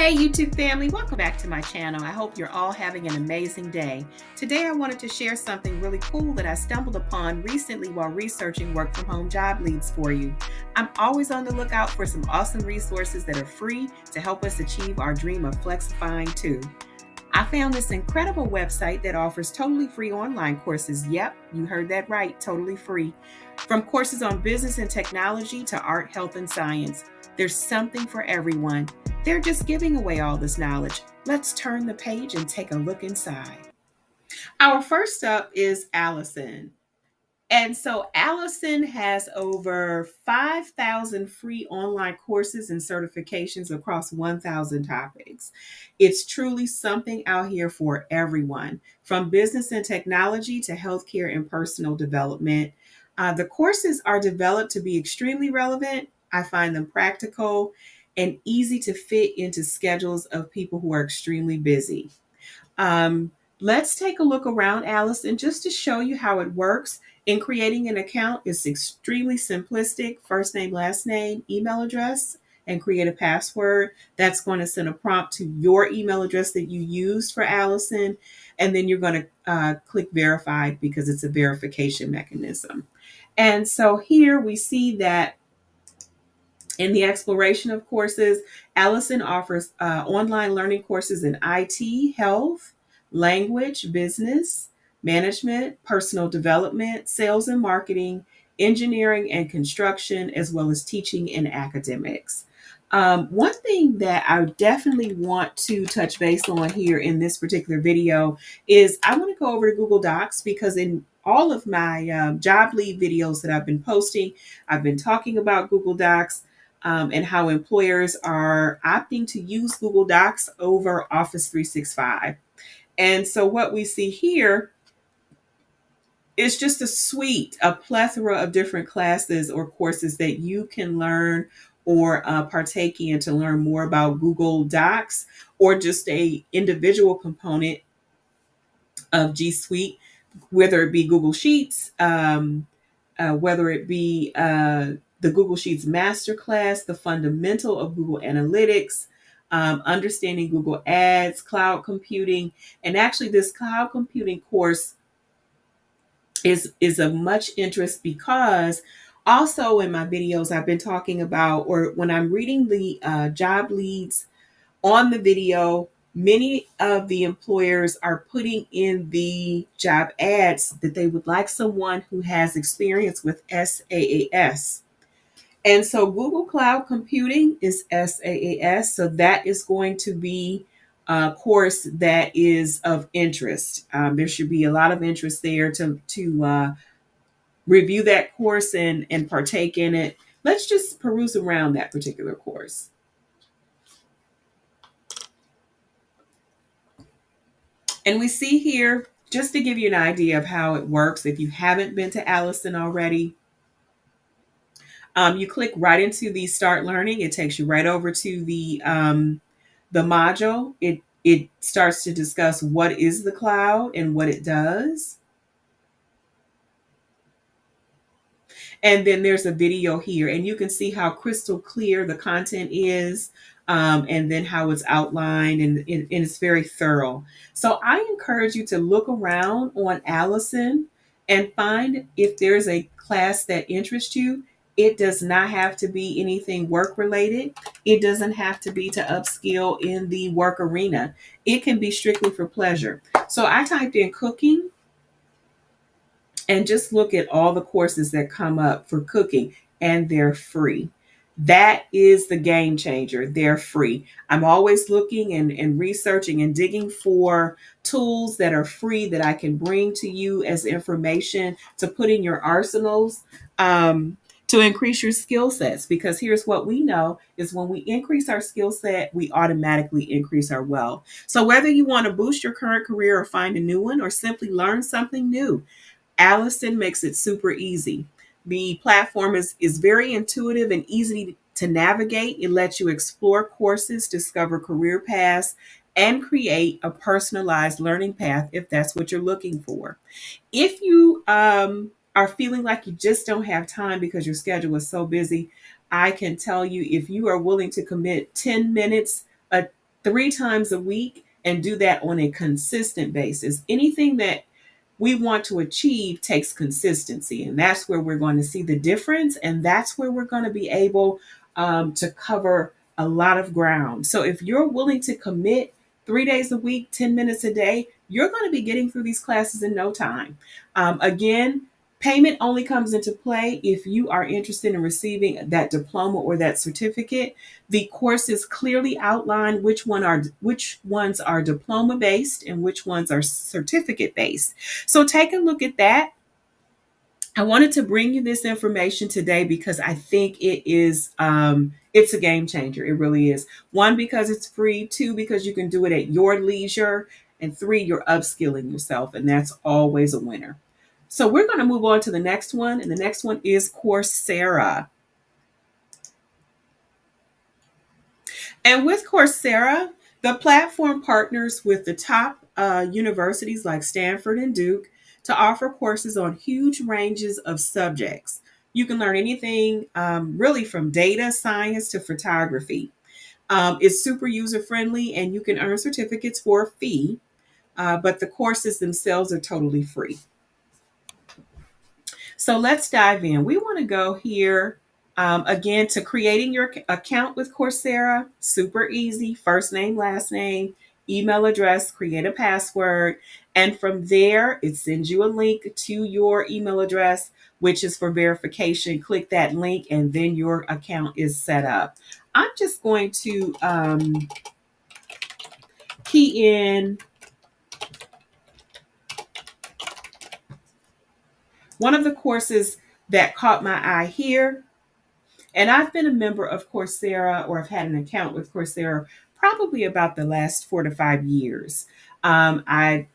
Hey YouTube family, welcome back to my channel. I hope you're all having an amazing day. Today I wanted to share something really cool that I stumbled upon recently while researching work from home job leads for you. I'm always on the lookout for some awesome resources that are free to help us achieve our dream of FLEXIFY2. I found this incredible website that offers totally free online courses. Yep, you heard that right, totally free. From courses on business and technology to art, health, and science, there's something for everyone. They're just giving away all this knowledge. Let's turn the page and take a look inside. Our first up is Alison. And so Alison has over 5,000 free online courses and certifications across 1,000 topics. It's truly something out here for everyone, from business and technology to healthcare and personal development. The courses are developed to be extremely relevant. I find them practical and easy to fit into schedules of people who are extremely busy. Um, let's take a look around, Alison, just to show you how it works. In creating an account, it's extremely simplistic. First name, last name, email address, and create a password. That's going to send a prompt to your email address that you used for Alison. And then you're going to click verified because it's a verification mechanism. And so here we see that in the exploration of courses, Alison offers online learning courses in IT, health, language, business, management, personal development, sales and marketing, engineering and construction, as well as teaching and academics. One thing that I definitely want to touch base on here in this particular video is I want to go over to Google Docs because in all of my job lead videos that I've been posting, I've been talking about Google Docs and how employers are opting to use Google Docs over Office 365. And so what we see here is just a suite, a plethora of different classes or courses that you can learn or partake in to learn more about Google Docs or just a individual component of G Suite, whether it be Google Sheets, whether it be the Google Sheets Masterclass, the fundamental of Google Analytics, understanding Google Ads, cloud computing, and actually this cloud computing course is of much interest because also in my videos I've been talking about, or when I'm reading the job leads on the video, many of the employers are putting in the job ads that they would like someone who has experience with SaaS. And so Google Cloud Computing is SaaS. So that is going to be a course that is of interest. There should be a lot of interest there to review that course and partake in it. Let's just peruse around that particular course. And we see here, just to give you an idea of how it works, if you haven't been to Alison already, you click right into the Start Learning. It takes you right over to the module. It starts to discuss what is the cloud and what it does. And then there's a video here, and you can see how crystal clear the content is, and then how it's outlined, and it's very thorough. So I encourage you to look around on Alison and find if there's a class that interests you. It does not have to be anything work related. It doesn't have to be to upskill in the work arena. It can be strictly for pleasure. So I typed in cooking and just look at all the courses that come up for cooking, and they're free. That is the game changer. They're free. I'm always looking and researching and digging for tools that are free that I can bring to you as information to put in your arsenals, to increase your skill sets. Because here's what we know is when we increase our skill set, we automatically increase our wealth. So whether you want to boost your current career or find a new one or simply learn something new, Alison makes it super easy. The platform is very intuitive and easy to navigate. It lets you explore courses, discover career paths, and create a personalized learning path if that's what you're looking for. If you are feeling like you just don't have time because your schedule is so busy, I can tell you if you are willing to commit 10 minutes 3 times a week and do that on a consistent basis. Anything that we want to achieve takes consistency, and that's where we're going to see the difference, and that's where we're going to be able to cover a lot of ground. So if you're willing to commit 3 days a week, 10 minutes a day, you're going to be getting through these classes in no time. Again, payment only comes into play if you are interested in receiving that diploma or that certificate. The courses clearly outline which ones are diploma based and which ones are certificate based. So take a look at that. I wanted to bring you this information today because I think it's a game changer. It really is. One, because it's free. Two, because you can do it at your leisure. And three, you're upskilling yourself, and that's always a winner. So we're going to move on to the next one, and the next one is Coursera. And with Coursera, the platform partners with the top universities like Stanford and Duke to offer courses on huge ranges of subjects. You can learn anything really from data science to photography. It's super user friendly, and you can earn certificates for a fee, but the courses themselves are totally free. So let's dive in. We want to go here again to creating your account with Coursera. Super easy. First name, last name, email address, create a password. And from there, it sends you a link to your email address, which is for verification. Click that link, and then your account is set up. I'm just going to key in one of the courses that caught my eye here. And I've been a member of Coursera, or I've had an account with Coursera probably about the last 4 to 5 years. I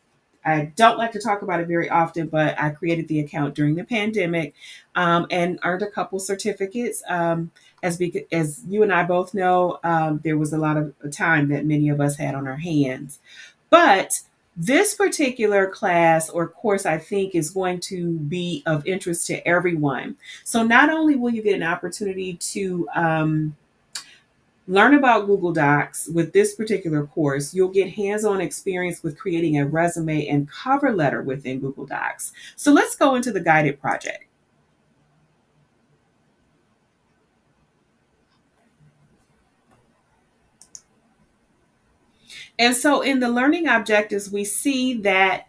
don't like to talk about it very often, but I created the account during the pandemic and earned a couple certificates. As you and I both know, there was a lot of time that many of us had on our hands. But this particular class or course, I think, is going to be of interest to everyone. So not only will you get an opportunity to learn about Google Docs with this particular course, you'll get hands-on experience with creating a resume and cover letter within Google Docs. So let's go into the guided project. And so in the learning objectives, we see that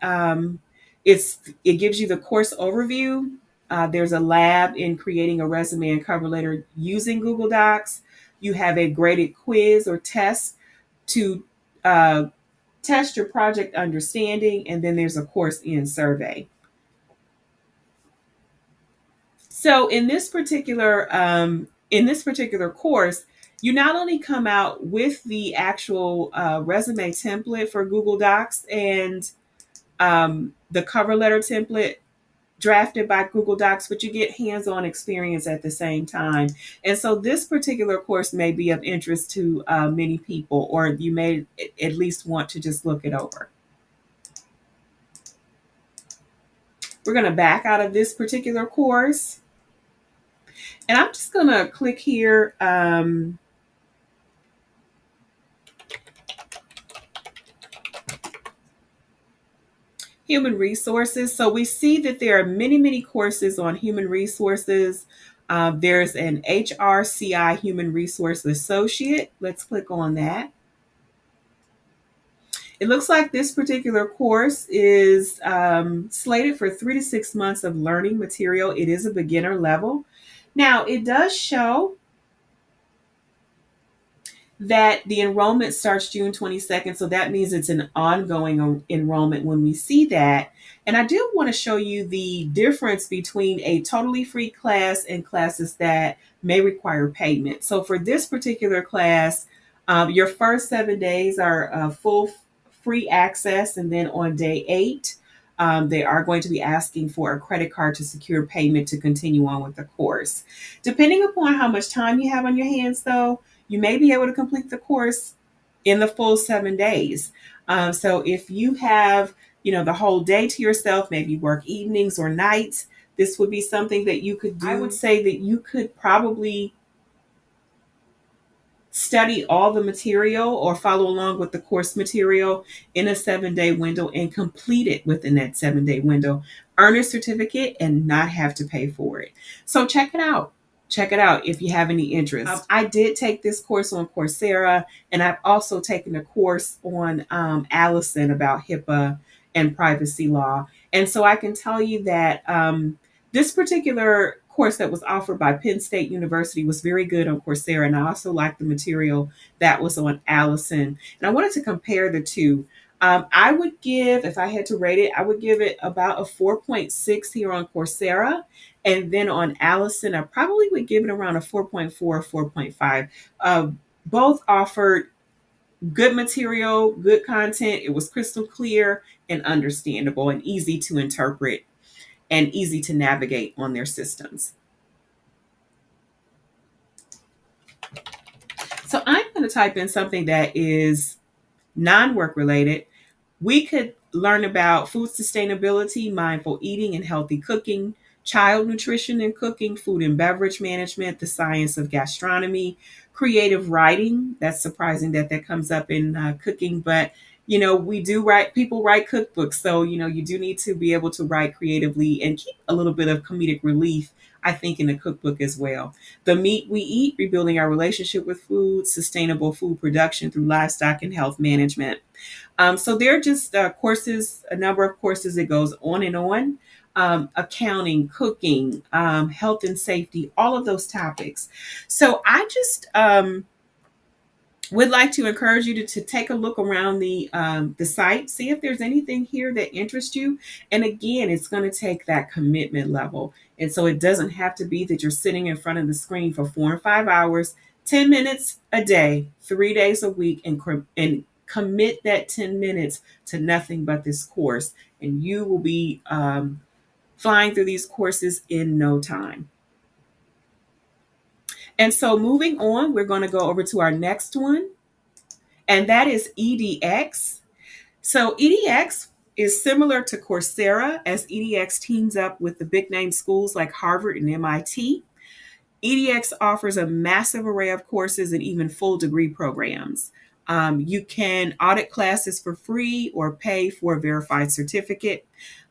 it gives you the course overview. There's a lab in creating a resume and cover letter using Google Docs. You have a graded quiz or test to test your project understanding, and then there's a course end survey. So in this particular course, you not only come out with the actual resume template for Google Docs and the cover letter template drafted by Google Docs, but you get hands-on experience at the same time. And so this particular course may be of interest to many people, or you may at least want to just look it over. We're going to back out of this particular course. And I'm just going to click here. Human resources. So we see that there are many, many courses on human resources. There's an HRCI Human Resource Associate. Let's click on that. It looks like this particular course is slated for 3 to 6 months of learning material. It is a beginner level. Now, it does show that the enrollment starts June 22nd. So that means it's an ongoing enrollment when we see that. And I do want to show you the difference between a totally free class and classes that may require payment. So for this particular class, your first 7 days are full free access. And then on day 8, they are going to be asking for a credit card to secure payment to continue on with the course. Depending upon how much time you have on your hands, though, you may be able to complete the course in the full 7 days. So if you have, the whole day to yourself, maybe work evenings or nights, this would be something that you could do. I would say that you could probably study all the material or follow along with the course material in a 7 day window and complete it within that 7 day window, earn a certificate and not have to pay for it. So check it out. Check it out if you have any interest. I did take this course on Coursera, and I've also taken a course on Alison about HIPAA and privacy law. And so I can tell you that this particular course that was offered by Penn State University was very good on Coursera, and I also liked the material that was on Alison. And I wanted to compare the two. I would give, if I had to rate it, I would give it about a 4.6 here on Coursera. And then on Alison, I probably would give it around a 4.4 or 4.5. Both offered good material, good content. It was crystal clear and understandable and easy to interpret and easy to navigate on their systems. So I'm going to type in something that is non-work related. We could learn about food sustainability, mindful eating and healthy cooking, child nutrition and cooking, food and beverage management, the science of gastronomy, creative writing. That's surprising that that comes up in cooking, but we do write, people write cookbooks. So, you do need to be able to write creatively and keep a little bit of comedic relief, I think, in a cookbook as well. The meat we eat, rebuilding our relationship with food, sustainable food production through livestock and health management. So there are just courses, a number of courses that goes on and on. Accounting, cooking, health and safety, all of those topics. So I just would like to encourage you to take a look around the site, see if there's anything here that interests you. And again, it's going to take that commitment level. And so it doesn't have to be that you're sitting in front of the screen for 4 and 5 hours, 10 minutes a day, 3 days a week, and commit that 10 minutes to nothing but this course. And you will be flying through these courses in no time. And so moving on, we're going to go over to our next one, and that is EDX. So EDX is similar to Coursera, as EDX teams up with the big name schools like Harvard and MIT. EDX offers a massive array of courses and even full degree programs. You can audit classes for free or pay for a verified certificate.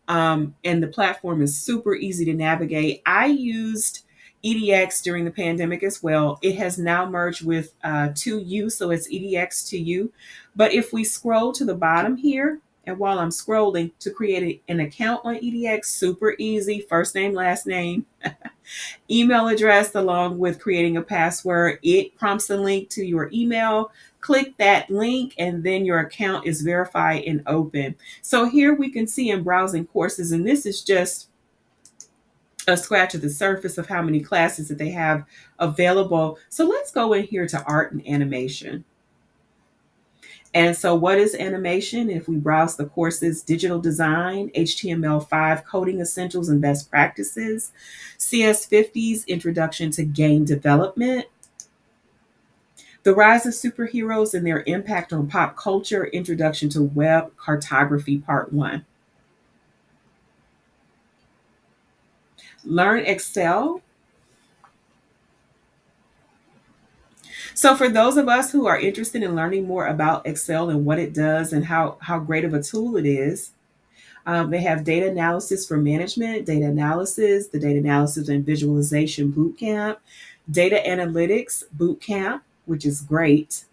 And the platform is super easy to navigate. I used EDX during the pandemic as well. It has now merged with 2U, so it's EDX 2U. But if we scroll to the bottom here, and while I'm scrolling, to create an account on EDX, super easy, first name, last name, email address, along with creating a password. It prompts a link to your email. Click that link, and then your account is verified and open. So here we can see in browsing courses, and this is just a scratch of the surface of how many classes that they have available. So let's go in here to art and animation. And so what is animation? If we browse the courses, digital design, HTML5, coding essentials and best practices, CS50's introduction to game development, the rise of superheroes and their impact on pop culture, introduction to web cartography, part 1. Learn Excel. So for those of us who are interested in learning more about Excel and what it does and how great of a tool it is, they have data analysis for management, data analysis, the data analysis and visualization bootcamp, data analytics bootcamp, which is great.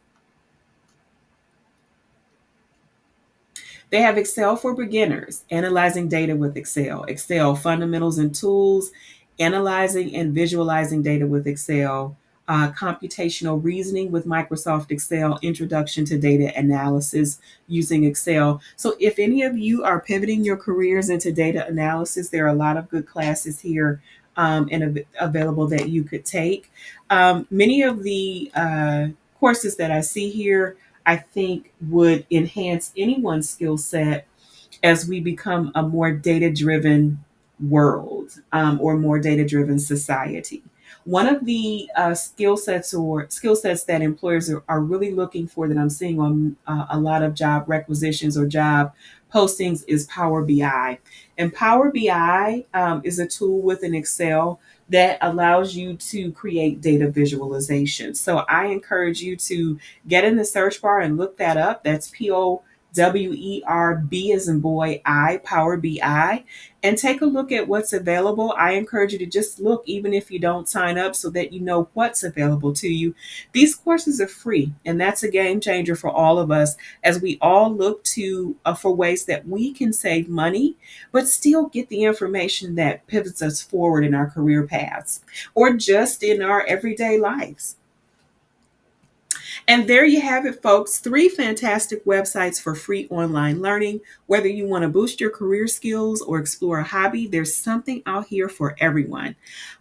They have Excel for beginners, analyzing data with Excel, Excel fundamentals and tools, analyzing and visualizing data with Excel, computational reasoning with Microsoft Excel, introduction to data analysis using Excel. So if any of you are pivoting your careers into data analysis, there are a lot of good classes here and available that you could take. Many of the courses that I see here, I think, would enhance anyone's skill set as we become a more data-driven world or more data-driven society. One of the skill sets that employers are really looking for that I'm seeing on a lot of job requisitions or job postings is Power BI. And Power BI is a tool within Excel that allows you to create data visualization. So I encourage you to get in the search bar and look that up. That's POWERB as in boy, I, Power BI, and take a look at what's available. I encourage you to just look, even if you don't sign up, so that you know what's available to you. These courses are free, and that's a game changer for all of us as we all look to for ways that we can save money, but still get the information that pivots us forward in our career paths or just in our everyday lives. And there you have it, folks. 3 fantastic websites for free online learning. Whether you want to boost your career skills or explore a hobby, there's something out here for everyone.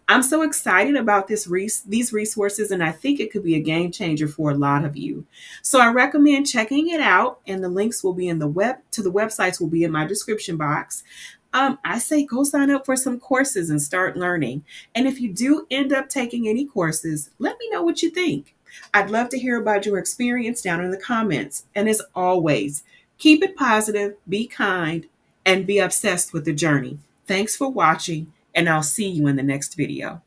I'm so excited about these resources, and I think it could be a game changer for a lot of you. So I recommend checking it out, and the links will be in the websites will be in my description box. I say go sign up for some courses and start learning. And if you do end up taking any courses, let me know what you think. I'd love to hear about your experience down in the comments. And as always, keep it positive, be kind, and be obsessed with the journey. Thanks for watching, and I'll see you in the next video.